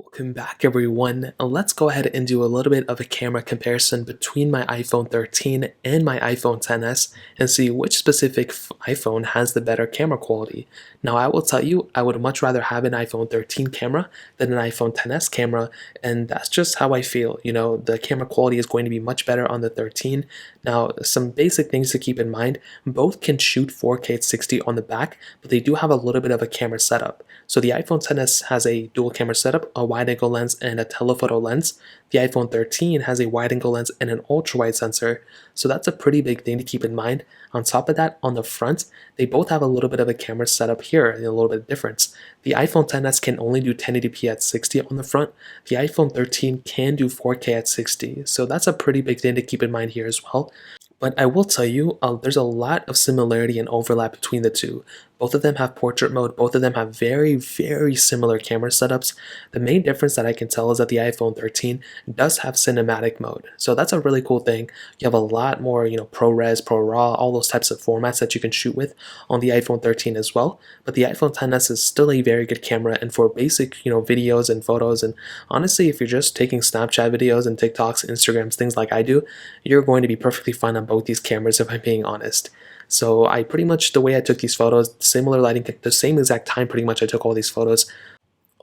Welcome back everyone. Let's go ahead and do a little bit of a camera comparison between my iPhone 13 and my iPhone XS and see which specific iPhone has the better camera quality. Now I will tell you, I would much rather have an iPhone 13 camera than an iPhone XS camera, and that's just how I feel. You know, the camera quality is going to be much better on the 13. Now, some basic things to keep in mind, both can shoot 4K at 60 on the back, but they do have a little bit of a camera setup. So the iPhone XS has a dual camera setup, a wide-angle lens and a telephoto lens. The iPhone 13 has a wide-angle lens and an ultra-wide sensor. So that's a pretty big thing to keep in mind. On top of that, on the front, they both have a little bit of a camera setup here, and a little bit of difference. The iPhone XS can only do 1080p at 60 on the front. The iPhone 13 can do 4K at 60. So that's a pretty big thing to keep in mind here as well. But I will tell you, there's a lot of similarity and overlap between the two. Both of them have portrait mode, both of them have very, very similar camera setups. The main difference that I can tell is that the iPhone 13 does have cinematic mode. So that's a really cool thing. You have a lot more, ProRes, ProRAW, all those types of formats that you can shoot with on the iPhone 13 as well. But the iPhone XS is still a very good camera, and for basic, videos and photos, and honestly, if you're just taking Snapchat videos and TikToks, Instagrams, things like I do, you're going to be perfectly fine on both these cameras if I'm being honest. So I pretty much, the way I took these photos, similar lighting, the same exact time pretty much I took all these photos.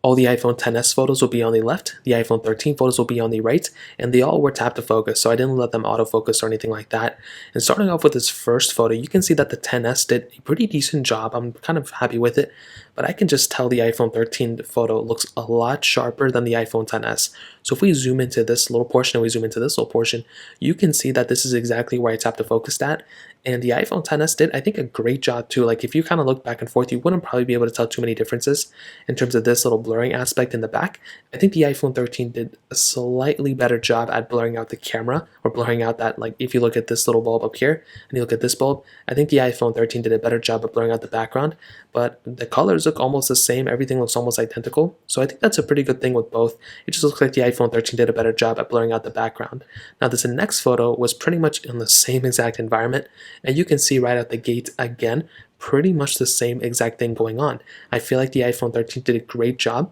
All the iPhone XS photos will be on the left, the iPhone 13 photos will be on the right, and they all were tap to focus, so I didn't let them autofocus or anything like that. And starting off with this first photo, you can see that the XS did a pretty decent job. I'm kind of happy with it, but I can just tell the iPhone 13 photo looks a lot sharper than the iPhone XS. So if we zoom into this little portion and we zoom into this little portion, you can see that this is exactly where I tap to focus at. And the iPhone XS did, I think, a great job too. Like if you kind of look back and forth, you wouldn't probably be able to tell too many differences in terms of this little blurring aspect in the back. I think the iPhone 13 did a slightly better job at blurring out the camera, or blurring out that, like if you look at this little bulb up here and you look at this bulb, I think the iPhone 13 did a better job of blurring out the background, but the colors look almost the same. Everything looks almost identical. So I think that's a pretty good thing with both. It just looks like the iPhone 13 did a better job at blurring out the background. Now this next photo was pretty much in the same exact environment, and you can see right out the gate again, pretty much the same exact thing going on. I feel like the iPhone 13 did a great job,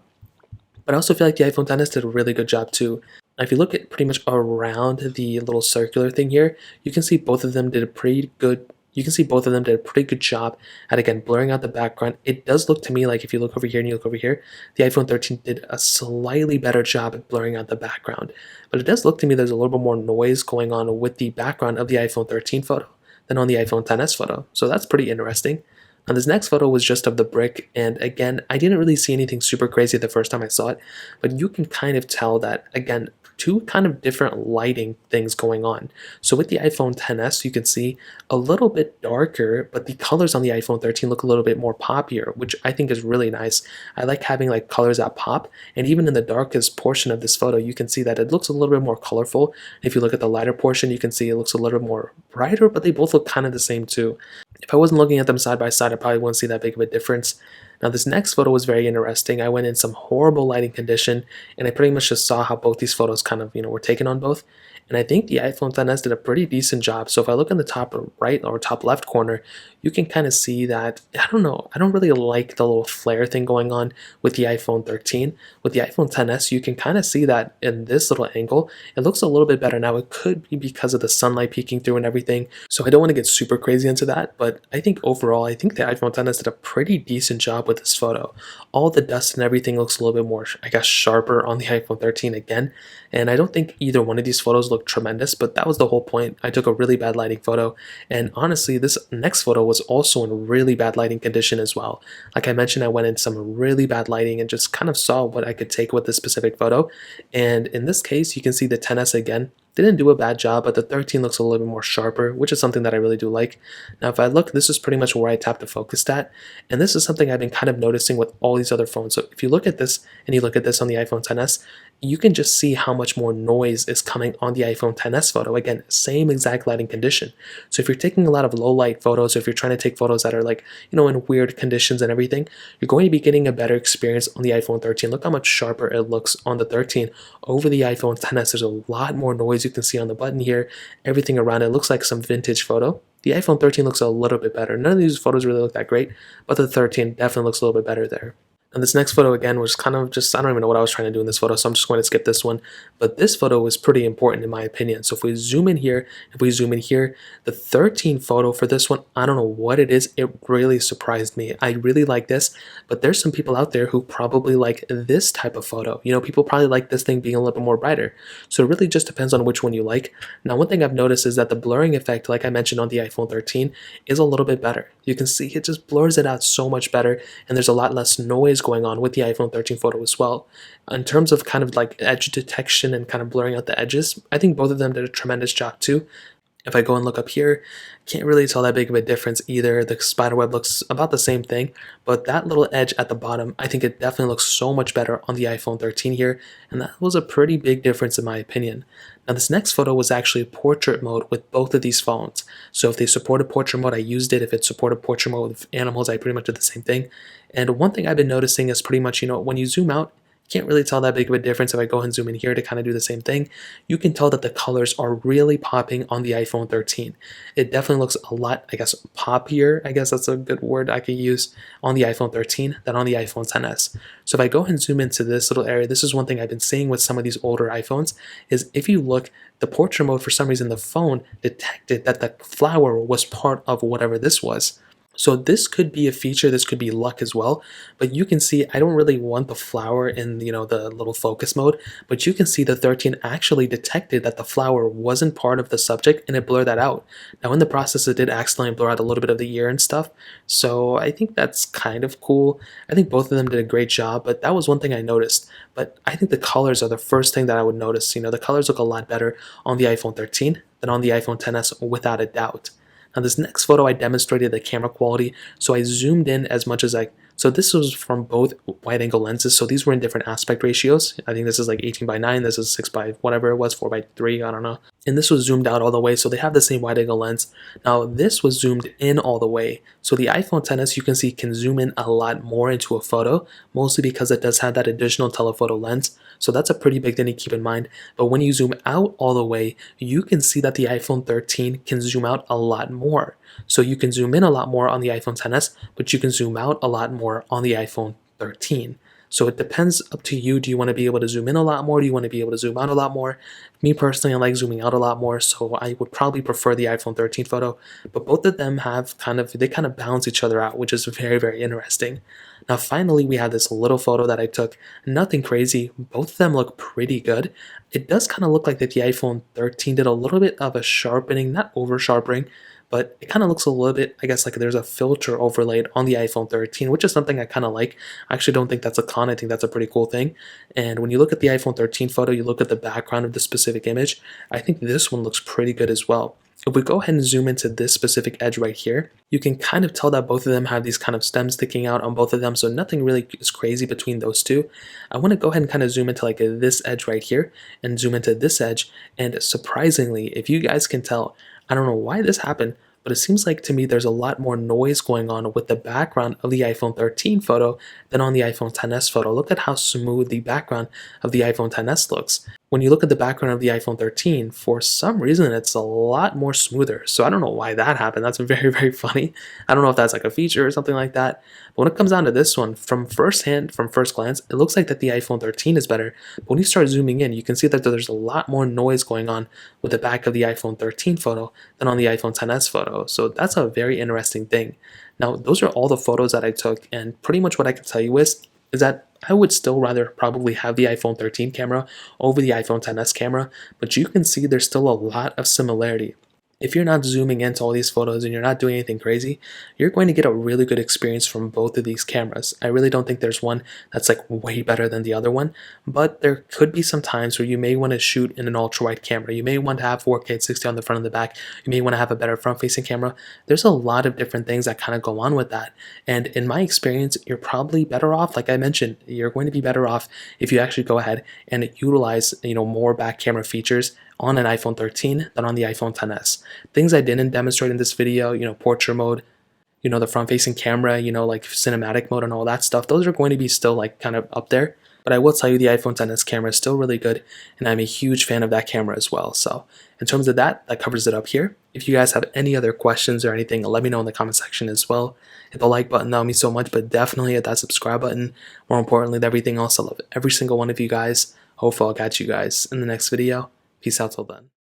but I also feel like the iPhone XS did a really good job too. Now, if you look at pretty much around the little circular thing here, you can see both of them did a pretty good job at, again, blurring out the background. It does look to me like if you look over here and you look over here, the iPhone 13 did a slightly better job at blurring out the background. But it does look to me there's a little bit more noise going on with the background of the iPhone 13 photo than on the iPhone XS photo. So that's pretty interesting. Now this next photo was just of the brick, and again, I didn't really see anything super crazy the first time I saw it, but you can kind of tell that, again, two kind of different lighting things going on. So with the iPhone XS, you can see a little bit darker, but the colors on the iPhone 13 look a little bit more poppier, which I think is really nice. I like having like colors that pop, and even in the darkest portion of this photo, you can see that it looks a little bit more colorful. If you look at the lighter portion, you can see it looks a little bit more brighter, but they both look kind of the same too. If I wasn't looking at them side by side, I probably wouldn't see that big of a difference. Now this next photo was very interesting. I went in some horrible lighting condition, and I pretty much just saw how both these photos kind of, were taken on both. And I think the iPhone XS did a pretty decent job. So if I look in the top right or top left corner, you can kind of see that, I don't know, I don't really like the little flare thing going on with the iPhone 13. With the iPhone XS, you can kind of see that in this little angle, it looks a little bit better. Now it could be because of the sunlight peeking through and everything. So I don't want to get super crazy into that, but I think overall, I think the iPhone XS did a pretty decent job with this photo. All the dust and everything looks a little bit more, I guess, sharper on the iPhone 13 again. And I don't think either one of these photos look tremendous, but that was the whole point. I took a really bad lighting photo, and honestly, this next photo was also in really bad lighting condition as well. Like I mentioned, I went in some really bad lighting and just kind of saw what I could take with this specific photo. And in this case, you can see the XS again didn't do a bad job, but the 13 looks a little bit more sharper, which is something that I really do like. Now, if I look, this is pretty much where I tap to focus at, and this is something I've been kind of noticing with all these other phones. So if you look at this and you look at this on the iPhone XS, you can just see how much more noise is coming on the iPhone XS photo. Again, same exact lighting condition. So if you're taking a lot of low light photos, or if you're trying to take photos that are like, in weird conditions and everything, you're going to be getting a better experience on the iPhone 13. Look how much sharper it looks on the 13 over the iPhone XS. There's a lot more noise you can see on the button here. Everything around it looks like some vintage photo. The iPhone 13 looks a little bit better. None of these photos really look that great, but the 13 definitely looks a little bit better there. And this next photo again was kind of just, I don't even know what I was trying to do in this photo, so I'm just going to skip this one. But this photo was pretty important in my opinion. So if we zoom in here, if we zoom in here, the 13 photo for this one, I don't know what it is. It really surprised me. I really like this, but there's some people out there who probably like this type of photo. You know, people probably like this thing being a little bit more brighter. So it really just depends on which one you like. Now, one thing I've noticed is that the blurring effect, like I mentioned on the iPhone 13, is a little bit better. You can see it just blurs it out so much better, and there's a lot less noise going on with the iPhone 13 photo as well. In terms of kind of like edge detection and kind of blurring out the edges, I think both of them did a tremendous job too. If I go and look up here, can't really tell that big of a difference either. The spiderweb looks about the same thing, but that little edge at the bottom, I think it definitely looks so much better on the iPhone 13 here, and that was a pretty big difference in my opinion. Now this next photo was actually portrait mode with both of these phones. So if they supported portrait mode, I used it. If it supported portrait mode with animals, I pretty much did the same thing. And one thing I've been noticing is pretty much, when you zoom out, can't really tell that big of a difference. If I go and zoom in here to kind of do the same thing, you can tell that the colors are really popping on the iPhone 13. It definitely looks a lot, I guess, poppier, I guess that's a good word I could use, on the iPhone 13 than on the iPhone XS. So if I go and zoom into this little area, this is one thing I've been seeing with some of these older iPhones, is if you look, the portrait mode, for some reason, the phone detected that the flower was part of whatever this was. So this could be a feature, this could be luck as well, but you can see I don't really want the flower in, the little focus mode, but you can see the 13 actually detected that the flower wasn't part of the subject and it blurred that out. Now in the process it did accidentally blur out a little bit of the ear and stuff, so I think that's kind of cool. I think both of them did a great job, but that was one thing I noticed. But I think the colors are the first thing that I would notice. The colors look a lot better on the iPhone 13 than on the iPhone XS without a doubt. Now this next photo I demonstrated the camera quality, so I zoomed in as much as so this was from both wide angle lenses, so these were in different aspect ratios. I think this is like 18:9, this is 6 by whatever it was, 4:3, I don't know. And this was zoomed out all the way, so they have the same wide angle lens. Now this was zoomed in all the way. So the iPhone XS, you can see, can zoom in a lot more into a photo, mostly because it does have that additional telephoto lens. So that's a pretty big thing to keep in mind. But when you zoom out all the way, you can see that the iPhone 13 can zoom out a lot more. So you can zoom in a lot more on the iPhone XS, but you can zoom out a lot more on the iPhone 13. So it depends up to you. Do you want to be able to zoom in a lot more? Do you want to be able to zoom out a lot more? Me personally, I like zooming out a lot more, so I would probably prefer the iPhone 13 photo, but both of them have they kind of balance each other out, which is very, very interesting. Now finally, we have this little photo that I took. Nothing crazy. Both of them look pretty good. It does kind of look like that the iPhone 13 did a little bit of a sharpening, not over sharpening, but it kind of looks a little bit, I guess, like there's a filter overlaid on the iPhone 13, which is something I kind of like. I actually don't think that's a con. I think that's a pretty cool thing. And when you look at the iPhone 13 photo, you look at the background of the specific image, I think this one looks pretty good as well. If we go ahead and zoom into this specific edge right here, you can kind of tell that both of them have these kind of stems sticking out on both of them, so nothing really is crazy between those two. I want to go ahead and kind of zoom into like this edge right here and zoom into this edge, and surprisingly, if you guys can tell, I don't know why this happened, but it seems like to me there's a lot more noise going on with the background of the iPhone 13 photo than on the iPhone XS photo. Look at how smooth the background of the iPhone XS looks. When you look at the background of the iPhone 13, for some reason it's a lot more smoother. So I don't know why that happened. That's very, very funny. I don't know if that's like a feature or something like that. But when it comes down to this one, from first glance, it looks like that the iPhone 13 is better. But when you start zooming in, you can see that there's a lot more noise going on with the back of the iPhone 13 photo than on the iPhone XS photo. So that's a very interesting thing. Now, those are all the photos that I took, and pretty much what I can tell you is that I would still rather probably have the iPhone 13 camera over the iPhone XS camera, but you can see there's still a lot of similarity. If you're not zooming into all these photos and you're not doing anything crazy, you're going to get a really good experience from both of these cameras. I really don't think there's one that's like way better than the other one, but there could be some times where you may want to shoot in an ultra-wide camera. You may want to have 4K 60 on the front and the back. You may want to have a better front-facing camera. There's a lot of different things that kind of go on with that. And in my experience, you're probably better off, like I mentioned, you're going to be better off if you actually go ahead and utilize, more back camera features on an iPhone 13 than on the iPhone XS. Things I didn't demonstrate in this video, portrait mode, the front facing camera, like cinematic mode and all that stuff, those are going to be still like kind of up there. But I will tell you the iPhone XS camera is still really good, and I'm a huge fan of that camera as well. So in terms of that, that covers it up here. If you guys have any other questions or anything, let me know in the comment section as well. Hit the like button, that would mean so much, but definitely hit that subscribe button. More importantly than everything else, I love every single one of you guys. Hopefully I'll catch you guys in the next video. Peace out till then.